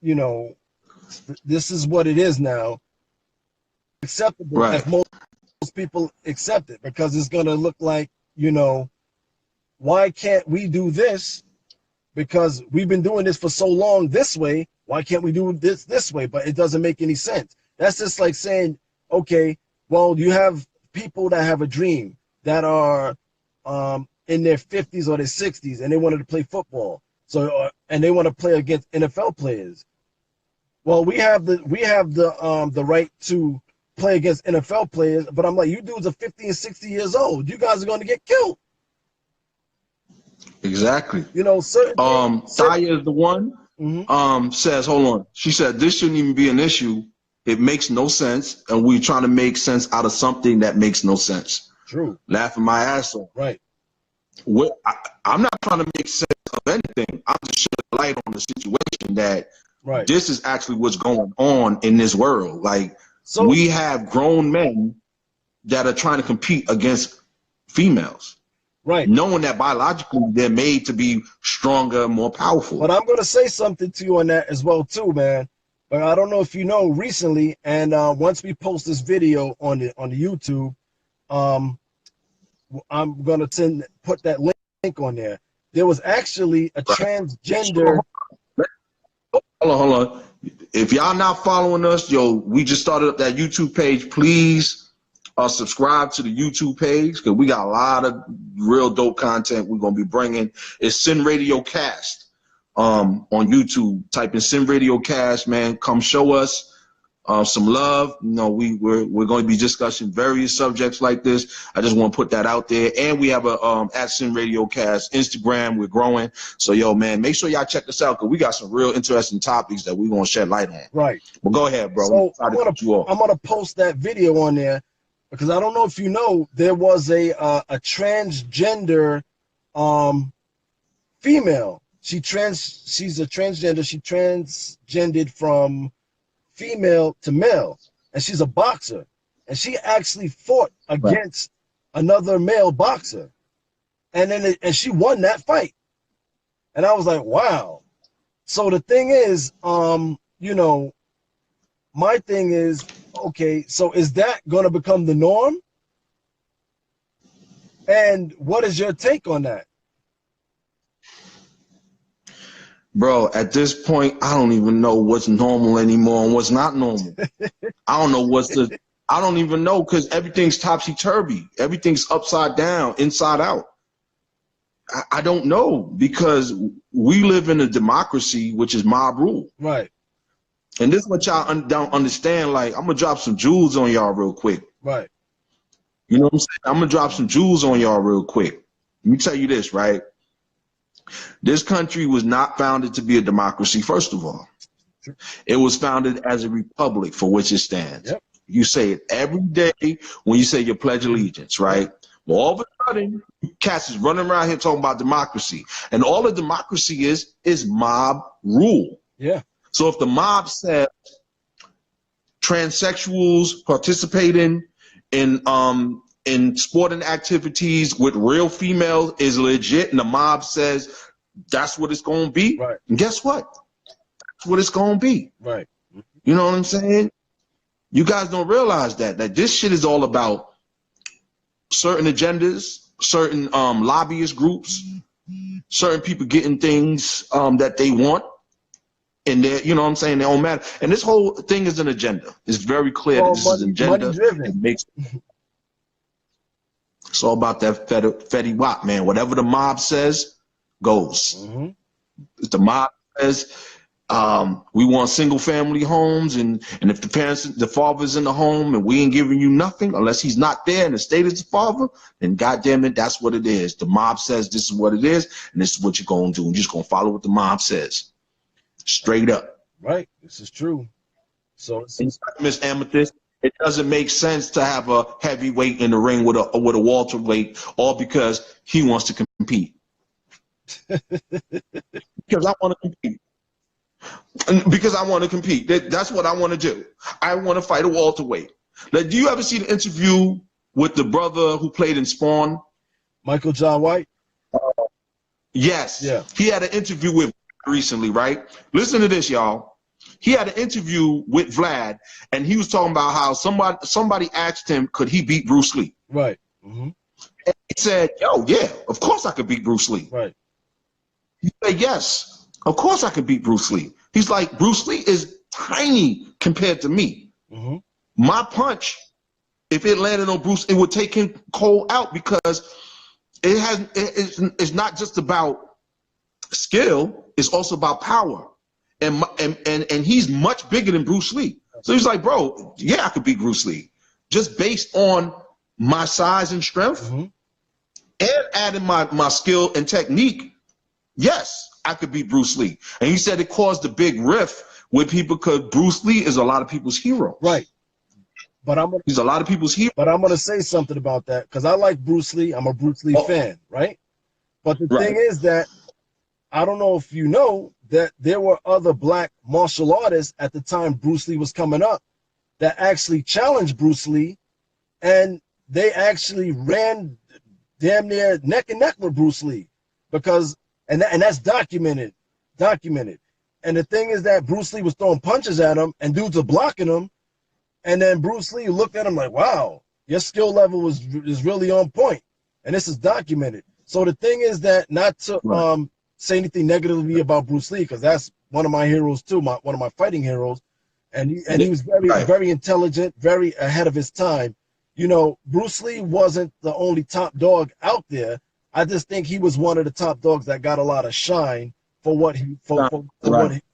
you know, this is what it is now, acceptable, right, if most people accept it, because it's going to look like, you know, why can't we do this? Because we've been doing this for so long this way, why can't we do this way? But it doesn't make any sense. That's just like saying, okay, well, you have people that have a dream that are in their 50s or their 60s and they wanted to play football. So and they want to play against NFL players. Well, we have the right to play against NFL players, but I'm like, you dudes are 50 and 60 years old. You guys are going to get killed. Exactly. You know, certain things. Thaya is the one. Says, hold on. She said this shouldn't even be an issue. It makes no sense, and we're trying to make sense out of something that makes no sense. True. Laughing my ass off. Right. I'm not trying to make sense of anything. I'm just shedding light on the situation that this is actually what's going on in this world. Like, so we have grown men that are trying to compete against females. Right. Knowing that biologically they're made to be stronger, more powerful. But I'm going to say something to you on that as well too, man. But I don't know if you know, recently, and once we post this video on the YouTube, I'm going to put that link on there. There was actually a transgender. Hold on. If y'all not following us, we just started up that YouTube page. Please subscribe to the YouTube page because we got a lot of real dope content we're going to be bringing. It's S.I.N Radio Cast on YouTube. Type in S.I.N Radio Cast, man. Come show us some love. You know, we're going to be discussing various subjects like this. I just want to put that out there. And we have a at S.I.N Radio Cast Instagram. We're growing. So, man, make sure y'all check us out because we got some real interesting topics that we're going to shed light on. Right. Well, go ahead, bro. So I'm going to post that video on there because I don't know if you know, there was a transgender female. She's a transgender. She transgendered from female to male, and she's a boxer, and she actually fought against another male boxer, and she won that fight. And I was like, wow. So the thing is, you know, my thing is, okay, so is that going to become the norm? And what is your take on that? Bro, at this point, I don't even know what's normal anymore and what's not normal. I don't know I don't even know because everything's topsy-turvy. Everything's upside down, inside out. I don't know because we live in a democracy, which is mob rule. Right. And this is what y'all don't understand. Like, I'm going to drop some jewels on y'all real quick. Right. You know what I'm saying? I'm going to drop some jewels on y'all real quick. Let me tell you this, right? This country was not founded to be a democracy, first of all. It was founded as a republic for which it stands. Yep. You say it every day when you say your Pledge of Allegiance, right? Well, all of a sudden, cats is running around here talking about democracy. And all a democracy is mob rule. Yeah. So if the mob says transsexuals participating in sporting activities with real females is legit, and the mob says that's what it's going to be, right. And guess what? That's what it's going to be. Right. You know what I'm saying? You guys don't realize that this shit is all about certain agendas, certain lobbyist groups, certain people getting things that they want. And you know what I'm saying, their own matter. And this whole thing is an agenda. It's very clear that this is an agenda. It's all about that Fetty Wap, man. Whatever the mob says, goes. Mm-hmm. If the mob says we want single family homes, and if the father's in the home and we ain't giving you nothing unless he's not there and the state is the father, then goddamn it, that's what it is. The mob says this is what it is, and this is what you're gonna do. You're just gonna follow what the mob says. Straight up. Right. This is true. So Miss Amethyst, it doesn't make sense to have a heavyweight in the ring with a welterweight, all because he wants to compete. Because I want to compete. Because I want to compete. That's what I want to do. I want to fight a welterweight. Now, do you ever see the interview with the brother who played in Spawn? Michael John White? Yes. Yeah. He had an interview with recently, right? Listen to this, y'all. He had an interview with Vlad, and he was talking about how somebody asked him, could he beat Bruce Lee? Right. Mm-hmm. And he said, yo, yeah, of course I could beat Bruce Lee. Right. He said, yes, of course I could beat Bruce Lee. He's like, Bruce Lee is tiny compared to me. Mm-hmm. My punch, if it landed on Bruce, it would take him cold out because it's not just about skill, it's also about power. And he's much bigger than Bruce Lee. So he's like, bro, yeah, I could beat Bruce Lee. Just based on my size and strength, and adding my skill and technique, yes, I could beat Bruce Lee. And he said it caused a big rift with people because Bruce Lee is a lot of people's hero. Right. But he's a lot of people's hero. But I'm going to say something about that because I like Bruce Lee. I'm a Bruce Lee fan, right? But the thing is that I don't know if you know that there were other black martial artists at the time Bruce Lee was coming up that actually challenged Bruce Lee, and they actually ran damn near neck and neck with Bruce Lee because and that's documented. And the thing is that Bruce Lee was throwing punches at him and dudes are blocking him, and then Bruce Lee looked at him like, wow, your skill level is really on point, and this is documented. So the thing is that not to say anything negatively about Bruce Lee, because that's one of my heroes too, one of my fighting heroes, and he was very intelligent, very ahead of his time. You know, Bruce Lee wasn't the only top dog out there. I just think he was one of the top dogs that got a lot of shine for what he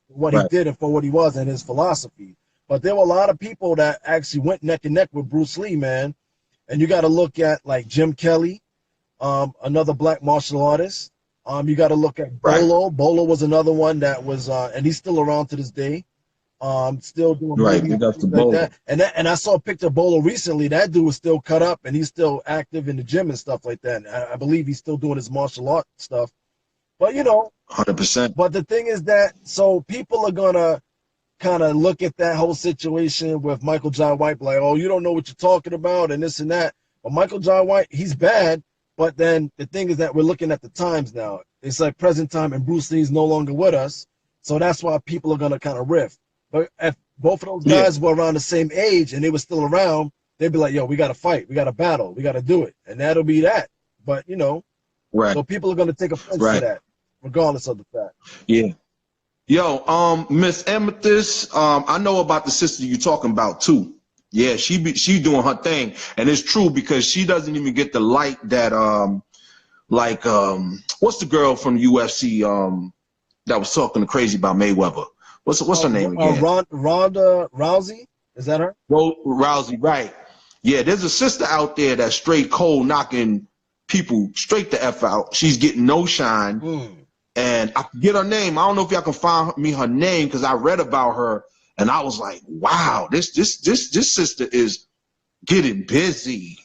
what he did and for what he was and his philosophy. But there were a lot of people that actually went neck and neck with Bruce Lee, man. And you got to look at like Jim Kelly, another black martial artist. You got to look at Bolo. Bolo was another one that was, and he's still around to this day. Still doing like that. And I saw a picture of Bolo recently. That dude was still cut up, and he's still active in the gym and stuff like that. And I believe he's still doing his martial art stuff. But you know, 100%. But the thing is that so people are gonna kind of look at that whole situation with Michael Jai White, like, oh, you don't know what you're talking about, and this and that. But Michael Jai White, he's bad. But then the thing is that we're looking at the times now. It's like present time, and Bruce Lee's no longer with us, so that's why people are gonna kind of rift. But if both of those guys were around the same age and they were still around, they'd be like, yo, we got to fight. We got to battle. We got to do it. And that'll be that. But, you know, so people are going to take offense to that, regardless of the fact. Yeah. Yo, Miss Amethyst, I know about the sister you're talking about, too. Yeah, she doing her thing. And it's true because she doesn't even get the light that, what's the girl from UFC that was talking crazy about Mayweather? What's her name again? Ronda Rousey? Is that her? Rousey, right. Yeah, there's a sister out there that's straight cold, knocking people straight the F out. She's getting no shine. And I forget her name. I don't know if y'all can find me her name because I read about her and I was like, wow, this sister is getting busy.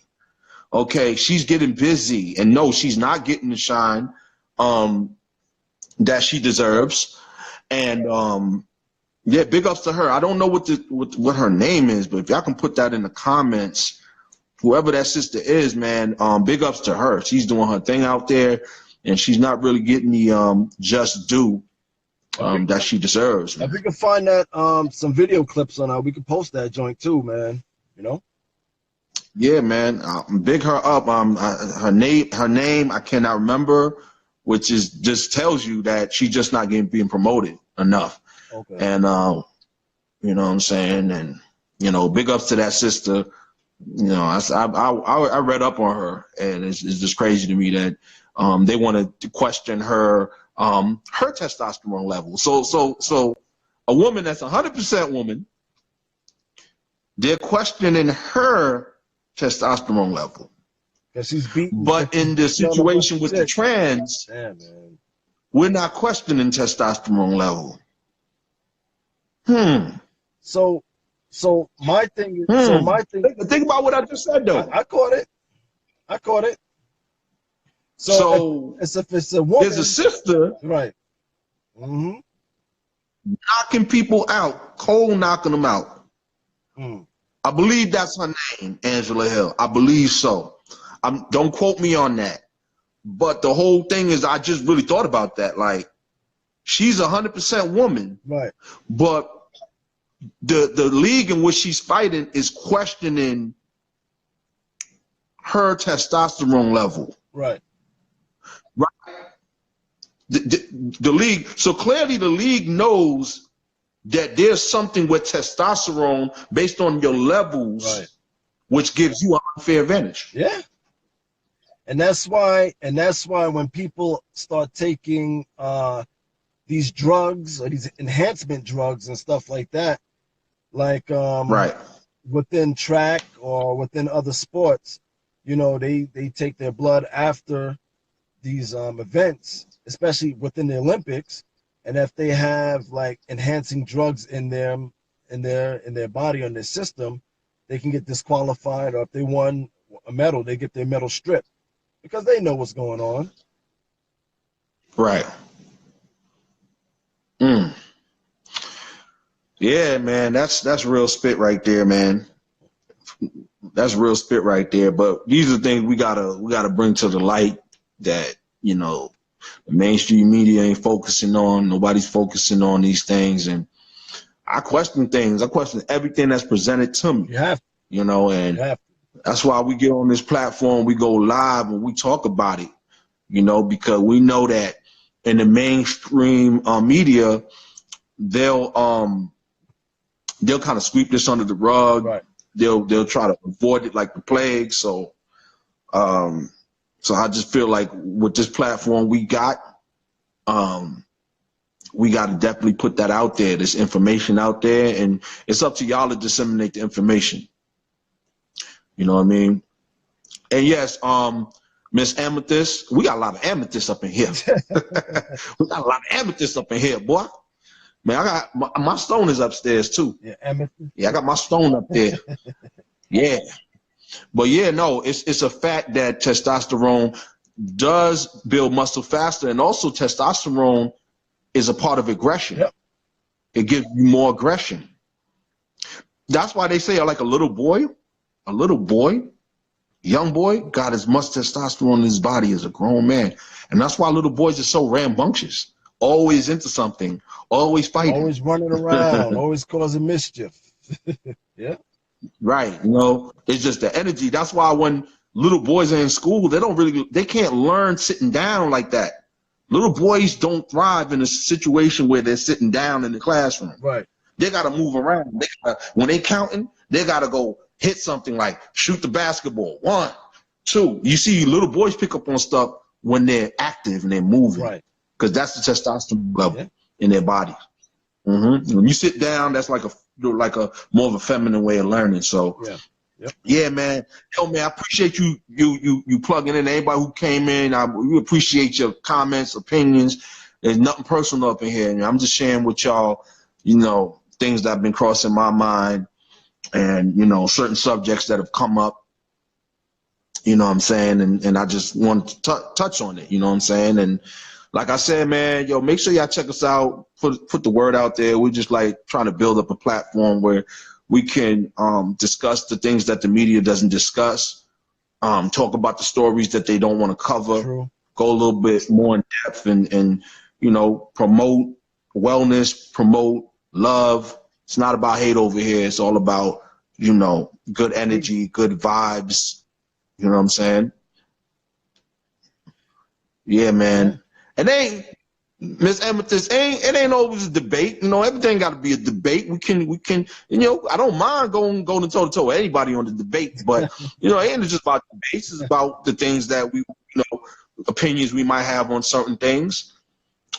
Okay, she's getting busy. And no, she's not getting the shine that she deserves. And yeah, big ups to her. I don't know what her name is, but if y'all can put that in the comments, whoever that sister is, man, big ups to her. She's doing her thing out there, and she's not really getting the just due that she deserves. Man. If we can find that some video clips on her, we can post that joint too, man. You know? Yeah, man. Big her up. Her name I cannot remember, which is just tells you that she's just not being promoted enough. Okay. And you know what I'm saying, and you know, big ups to that sister. You know, I read up on her, and it's just crazy to me that they want to question her testosterone level. So a woman that's 100% woman, they're questioning her testosterone level. She's beaten. But in the situation with the trans, we're not questioning testosterone level. So my thing is, think about what I just said though. I caught it. So if it's a woman, there's a sister, right? Knocking people out, cold knocking them out. I believe that's her name, Angela Hill. I believe so. Don't quote me on that. But the whole thing is, I just really thought about that. Like, she's 100% woman, right? But the league in which she's fighting is questioning her testosterone level, right? Right. The league. So clearly, the league knows that there's something with testosterone based on your levels, which gives you an unfair advantage. Yeah. And that's why when people start taking these drugs or these enhancement drugs and stuff like that, like Right. within track or within other sports, they take their blood after these events, especially within the Olympics, and if they have like enhancing drugs in them in their body or in their system, they can get disqualified, or if they won a medal, they get their medal stripped because they know what's going on. Right. Mm. Yeah, man, that's real spit right there, man. That's real spit right there. But these are things we gotta bring to the light that the mainstream media ain't focusing on. Nobody's focusing on these things, and I question things. I question everything that's presented to me. You have to. You And have that's why we get on this platform. We go live and we talk about it. Because we know that in the mainstream media, they'll kind of sweep this under the to. rug. Right. They'll try to avoid it like the plague. Um, so I just feel like with this platform we got to definitely put that out there. This information out there, and it's up to y'all to disseminate the information. You know what I mean? And yes, Miss Amethyst, we got a lot of amethyst up in here. We got a lot of amethyst up in here, boy. Man, I got my stone is upstairs too. Yeah, Emmett. Yeah, I got my stone up there. Yeah. But yeah, no, it's a fact that testosterone does build muscle faster, and also testosterone is a part of aggression. Yep. It gives you more aggression. That's why they say like a little boy, young boy, got as much testosterone in his body as a grown man. And that's why little boys are so rambunctious, always into something, always fighting. Always running around, always causing mischief. Yeah. Right. It's just the energy. That's why when little boys are in school, they can't learn sitting down like that. Little boys don't thrive in a situation where they're sitting down in the classroom. Right. They got to move around. When they counting, they got to go hit something like shoot the basketball. 1, 2. You see little boys pick up on stuff when they're active and they're moving. Right. Because that's the testosterone level in their body. When you sit down, that's like a more of a feminine way of learning. So yeah, man. Yo, man, I appreciate you plugging in. Anybody who came in, we appreciate your comments, opinions. There's nothing personal up in here. I'm just sharing with y'all, things that have been crossing my mind, and certain subjects that have come up. You know what I'm saying? And I just want to touch on it. You know what I'm saying? And like I said, man, make sure y'all check us out. Put the word out there. We're just like trying to build up a platform where we can discuss the things that the media doesn't discuss, talk about the stories that they don't want to cover, True. Go a little bit more in depth, and promote wellness, promote love. It's not about hate over here. It's all about, good energy, good vibes. You know what I'm saying? Yeah, man. It ain't, Miss Amethyst, it ain't always a debate. Everything got to be a debate. We can, I don't mind going toe to toe with anybody on the debate, but it ain't just about debates. It's about the things that we, opinions we might have on certain things.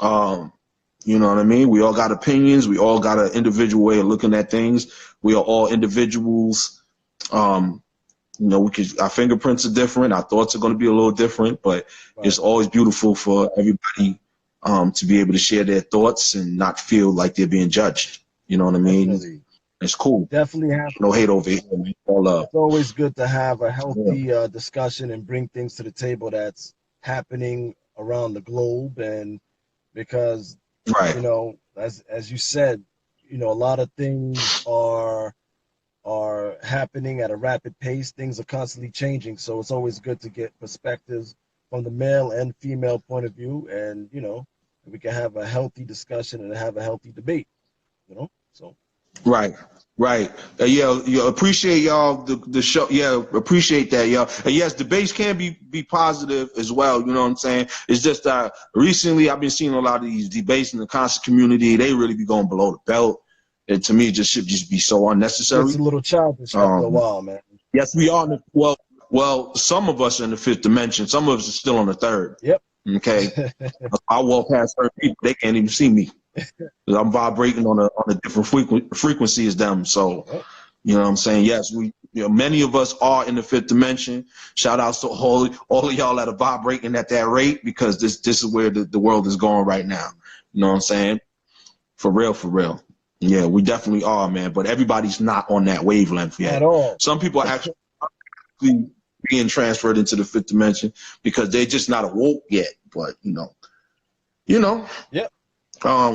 You know what I mean? We all got opinions. We all got an individual way of looking at things. We are all individuals. Our fingerprints are different. Our thoughts are going to be a little different, but it's always beautiful for everybody to be able to share their thoughts and not feel like they're being judged. You know what I mean? Definitely. It's cool. Definitely have. No hate over here, man. All love. It's always good to have a healthy discussion and bring things to the table that's happening around the globe, and because as you said, a lot of things are happening at a rapid pace. Things are constantly changing, so it's always good to get perspectives from the male and female point of view, and we can have a healthy discussion and have a healthy debate. So right. Appreciate y'all the show. Appreciate that, y'all. And yes, debates can be positive as well. You know what I'm saying? It's just recently I've been seeing a lot of these debates in the concert community. They really be going below the belt. And to me, it should just be so unnecessary. It's a little childish after a while, man. Yes, we are. Well, Well, some of us are in the fifth dimension. Some of us are still on the third. Yep. Okay. I walk past certain people, they can't even see me. I'm vibrating on a different frequency as them. So, Yep. you know what I'm saying? Yes, many of us are in the fifth dimension. Shout outs to all of y'all that are vibrating at that rate, because this is where the world is going right now. You know what I'm saying? For real, for real. Yeah, we definitely are, man. But everybody's not on that wavelength yet. At all. Some people are actually being transferred into the fifth dimension because they're just not awoke yet. But you know. Yep.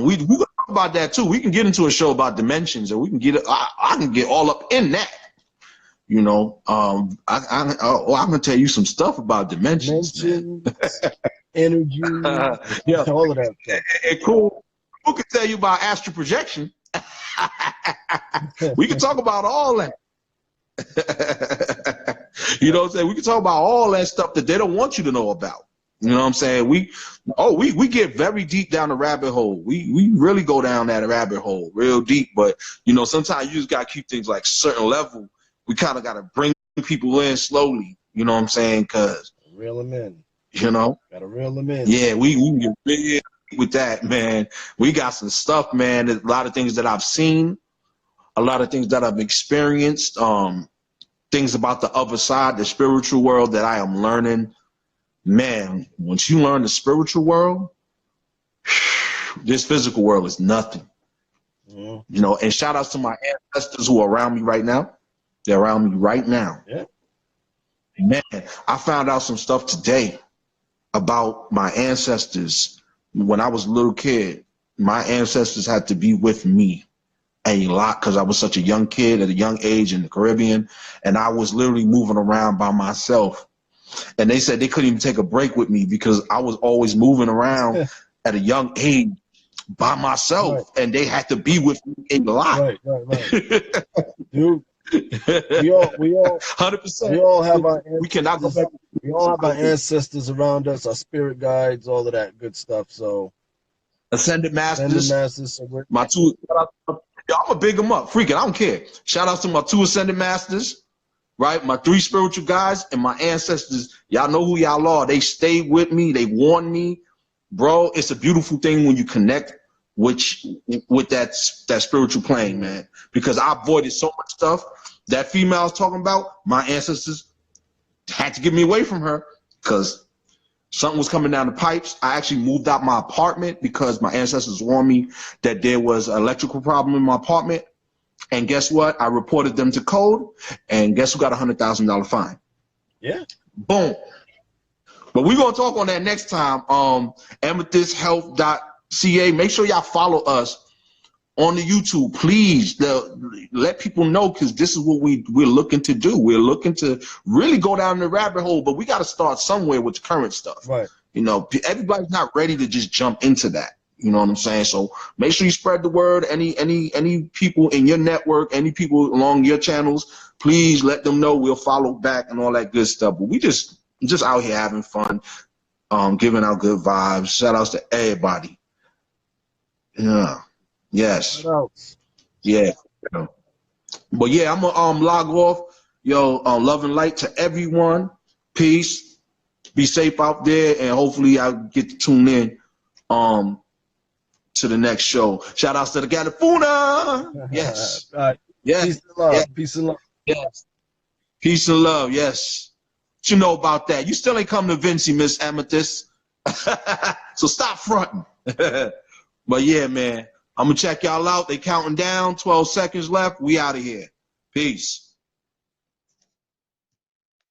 We can talk about that too. We can get into a show about dimensions, and we can get. I can get all up in that. You know, I'm gonna tell you some stuff about dimensions, man. Energy, Yeah, all of that stuff. and cool. Who can tell you about astral projection? We can talk about all that. You know what I'm saying? We can talk about all that stuff that they don't want you to know about. You know what I'm saying? We get very deep down the rabbit hole. We really go down that rabbit hole real deep. But you know, sometimes you just gotta keep things like certain level. We kind of gotta bring people in slowly. You know what I'm saying? Cause reel them in. You know, gotta reel them in. Yeah, we can get big with that, man. We got some stuff, man. There's a lot of things that I've seen, a lot of things that I've experienced. Things about the other side, the spiritual world that I am learning. Man, once you learn the spiritual world, this physical world is nothing. You know, and shout outs to my ancestors who are around me right now. They're around me right now. Yeah. Man, I found out some stuff today about my ancestors. When I was a little kid, my ancestors had to be with me a lot because I was such a young kid at a young age in the Caribbean, and I was literally moving around by myself. And they said they couldn't even take a break with me because I was always moving around at a young age by myself, right. And they had to be with me a lot. Right. Dude, we all 100%. We all have our ancestors. We cannot go back. We all have our ancestors around us, our spirit guides, all of that good stuff. So Ascended Masters. So my two. I'm gonna big them up. Freaking, I don't care. Shout out to my 2 Ascended Masters. Right, my 3 spiritual guys and my ancestors. Y'all know who y'all are. They stayed with me. They warned me, bro. It's a beautiful thing when you connect with that spiritual plane, man. Because I avoided so much stuff. That female I was talking about, my ancestors had to get me away from her because something was coming down the pipes. I actually moved out my apartment because my ancestors warned me that there was an electrical problem in my apartment. And guess what? I reported them to code, and guess who got a $100,000 fine? Yeah. Boom. But we're gonna talk on that next time. AmethystHealth.ca. Make sure y'all follow us on the YouTube, please. Let people know, because this is what we're looking to do. We're looking to really go down the rabbit hole, but we got to start somewhere with the current stuff. Right. You know, everybody's not ready to just jump into that. You know what I'm saying? So make sure you spread the word. Any people in your network, any people along your channels, please let them know. We'll follow back and all that good stuff. But we just out here having fun, giving out good vibes. Shout outs to everybody. Yeah. Yes. Yeah. But yeah, I'm gonna log off. Yo, love and light to everyone. Peace. Be safe out there, and hopefully I'll get to tune in. To the next show. Shout outs to the California. Yes. Yes. Peace and love. Yes. Peace and love. Yes. Peace and love. Yes. What you know about that? You still ain't come to Vinci, Miss Amethyst. So stop fronting. But yeah, man, I'm gonna check y'all out. They counting down. 12 seconds left. We out of here. Peace.